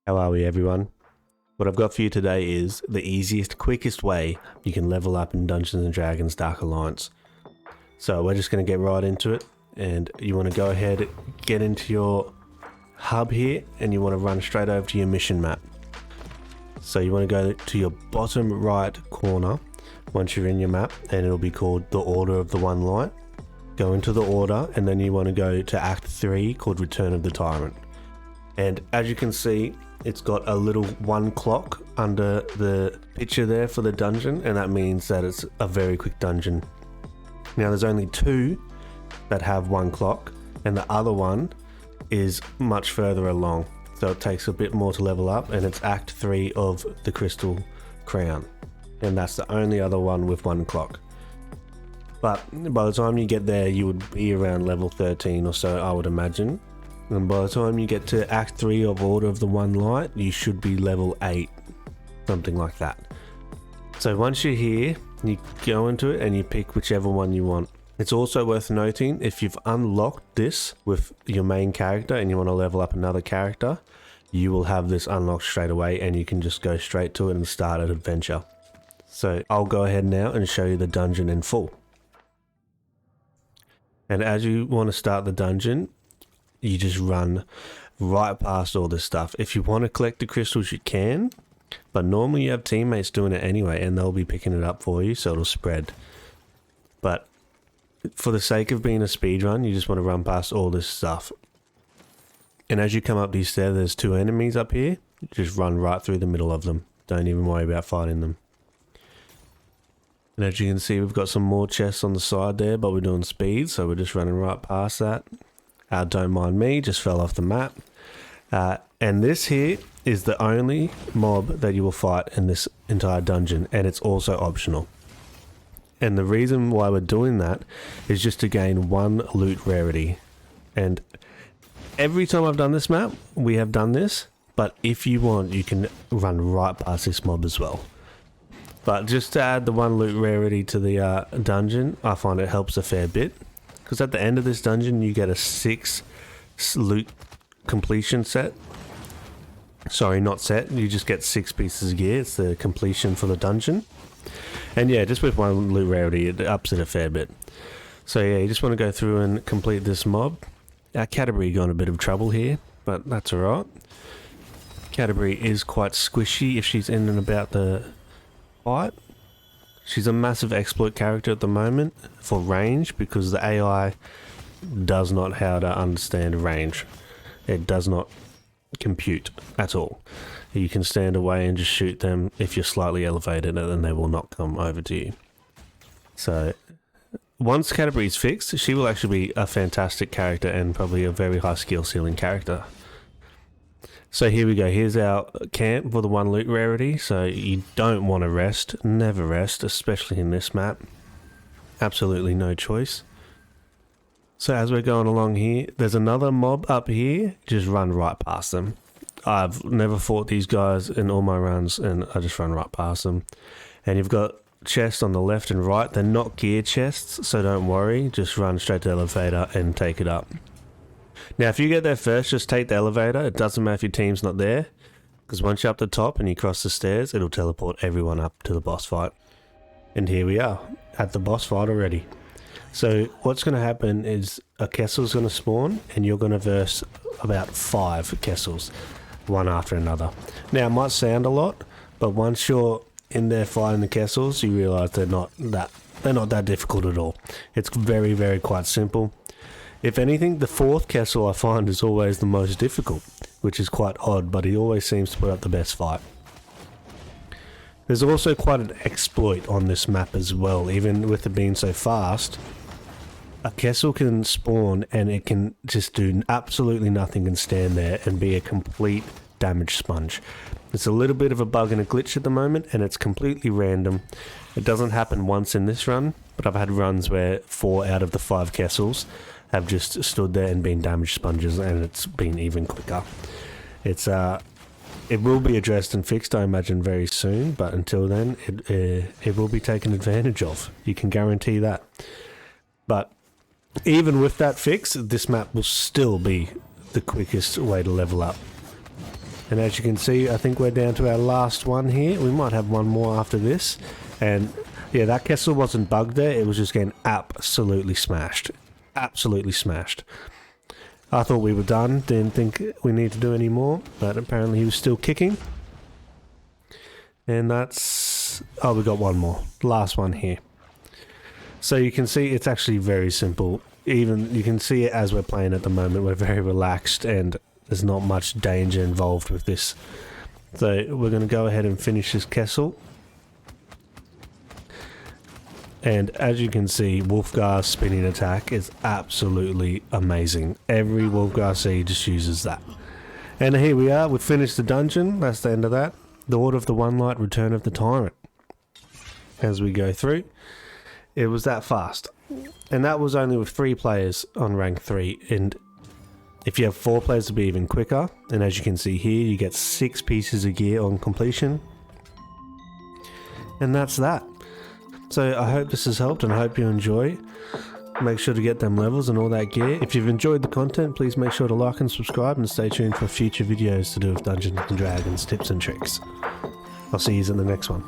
How are we, everyone? What I've got for you today is the easiest, quickest way you can level up in Dungeons & Dragons Dark Alliance. So we're just going to get right into it, and you want to go ahead, get into your hub here, and you want to run straight over to your mission map. So you want to go to your bottom right corner once you're in your map, and it'll be called the Order of the One Light. Go into the order, and then you want to go to Act 3 called Return of the Tyrant. And as you can see, it's got a little 1 clock under the picture there for the dungeon, and that means that it's a very quick dungeon. Now there's only 2 that have 1 clock, and the other one is much further along, so it takes a bit more to level up, and it's Act 3 of the Crystal Crown, and that's the only other one with 1 clock. But by the time you get there, you would be around level 13 or so, I would imagine. And by the time you get to Act 3 of Order of the One Light, you should be level 8, something like that. So once you're here, you go into it and you pick whichever one you want. It's also worth noting, if you've unlocked this with your main character and you want to level up another character, you will have this unlocked straight away and you can just go straight to it and start an adventure. So I'll go ahead now and show you the dungeon in full. And as you want to start the dungeon, you just run right past all this stuff. If you want to collect the crystals, you can, but normally you have teammates doing it anyway, and they'll be picking it up for you, so it'll spread. But for the sake of being a speedrun, you just want to run past all this stuff. And as you come up these stairs, there's 2 enemies up here. Just run right through the middle of them. Don't even worry about fighting them. And as you can see, we've got some more chests on the side there, but we're doing speed, so we're just running right past that. Don't mind me, just fell off the map. And this here is the only mob that you will fight in this entire dungeon, and it's also optional. And the reason why we're doing that is just to gain 1 loot rarity. And every time I've done this map, we have done this, but if you want, you can run right past this mob as well. But just to add the 1 loot rarity to the dungeon, I find it helps a fair bit. Because at the end of this dungeon, you get a 6 loot completion set. Sorry, not set. You just get 6 pieces of gear. It's the completion for the dungeon. And yeah, just with 1 loot rarity, it ups it a fair bit. So yeah, you just want to go through and complete this mob. Canterbury got in a bit of trouble here, but that's alright. Canterbury is quite squishy if she's in and about the fight. She's a massive exploit character at the moment for range, because the AI does not how to understand range. It does not compute at all. You can stand away and just shoot them if you're slightly elevated, and then they will not come over to you. So once Canterbury is fixed, she will actually be a fantastic character and probably a very high skill ceiling character. So here we go, here's our camp for the 1 loot rarity. So you don't want to rest, never rest, especially in this map. Absolutely no choice. So as we're going along here, there's another mob up here, just run right past them. I've never fought these guys in all my runs, and I just run right past them. And you've got chests on the left and right, they're not gear chests, so don't worry, just run straight to the elevator and take it up. Now if you get there first, just take the elevator. It doesn't matter if your team's not there, because once you're up the top and you cross the stairs, it'll teleport everyone up to the boss fight. And here we are, at the boss fight already. So what's going to happen is a Kessel's going to spawn, and you're going to verse about 5 Kessels, one after another. Now it might sound a lot, but once you're in there fighting the Kessels, you realise they're not that difficult at all. It's very, very quite simple. If anything, the 4th Kessel I find is always the most difficult, which is quite odd, but he always seems to put up the best fight. There's also quite an exploit on this map as well, even with it being so fast. A Kessel can spawn and it can just do absolutely nothing and stand there and be a complete damage sponge. It's a little bit of a bug and a glitch at the moment, and it's completely random. It doesn't happen once in this run, but I've had runs where 4 out of the 5 Kessels have just stood there and been damage sponges, and it's been even quicker. It will be addressed and fixed, I imagine, very soon, but until then, it will be taken advantage of. You can guarantee that. But even with that fix, this map will still be the quickest way to level up. And as you can see, I think we're down to our last one here. We might have one more after this. And yeah, that Kessel wasn't bugged there. It was just getting absolutely smashed. Absolutely smashed. I thought we were done. Didn't think we need to do any more. But apparently he was still kicking. And that's... oh, we got one more. Last one here. So you can see it's actually very simple. Even you can see it as we're playing at the moment. We're very relaxed and there's not much danger involved with this. So we're going to go ahead and finish this Kessel. And as you can see, Wolfgar's spinning attack is absolutely amazing. Every Wolfgar seed just uses that. And here we are, we've finished the dungeon. That's the end of that. The Order of the One Light, Return of the Tyrant. As we go through, it was that fast. And that was only with 3 players on rank 3. And if you have 4 players, it'll be even quicker. And as you can see here, you get 6 pieces of gear on completion. And that's that. So I hope this has helped and I hope you enjoy. Make sure to get them levels and all that gear. If you've enjoyed the content, please make sure to like and subscribe and stay tuned for future videos to do with Dungeons and Dragons tips and tricks. I'll see you in the next one.